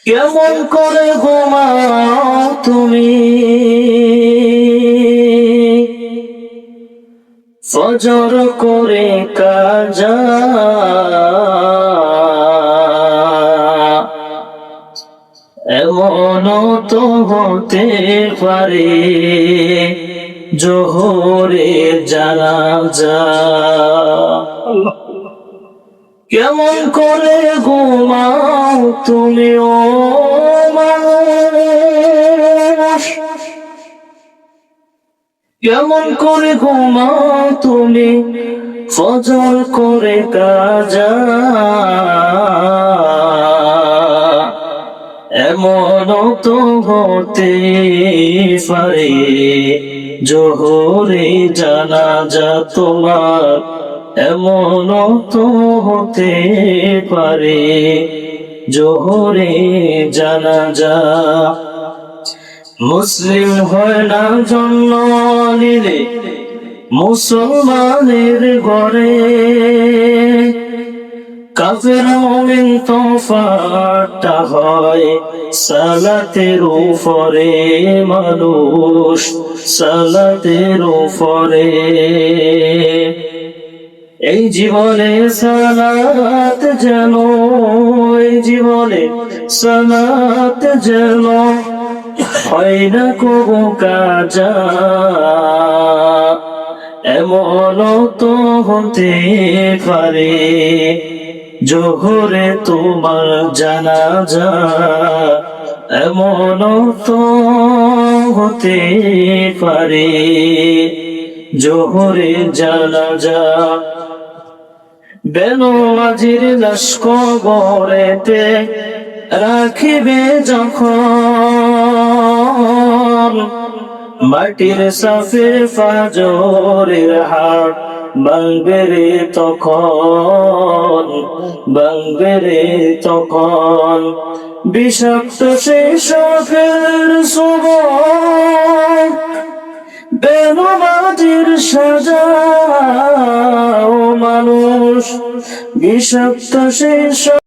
কেমন করে ঘুমাও তুমি ফজর করে কাজা, এমনও তো হতে পারে জোহরে জানাজা। কেমন করে ঘুমাও তুমি ও মানুষ, কেমন করে ঘুমাও তুমি ফজর করে কাজা, এমনও তো হতে পারে জোহরে জানাজা তোমার, এমনও তো হতে পারে জোহরে জানাজা। মুসলিম হয় না জন্ম নিলে মুসলমানের ঘরে, কাফের মুমিন তফাৎটা হয় সালাতের উপরে, মানুষ সালাতের উপরে। এই জীবনে সালাত যেন, এই জীবনে সালাত যেন হয় না কবু কাজা, এমনও তো হতে পারে জোহরে তোমার জানাজা, এমনও তো হতে পারে জোহরে জানাজা। বেনমাজির লাশ কবরেতে রাখিবে যখন, মাটির সাফের ফাজরের হাট ভাঙবে রে তখন, ভাঙবে রে তখন। বিষাক্ত সেই সাফের সুবহ বেনমাজির সাজা, ও মানুষ বিষাক্ত সেই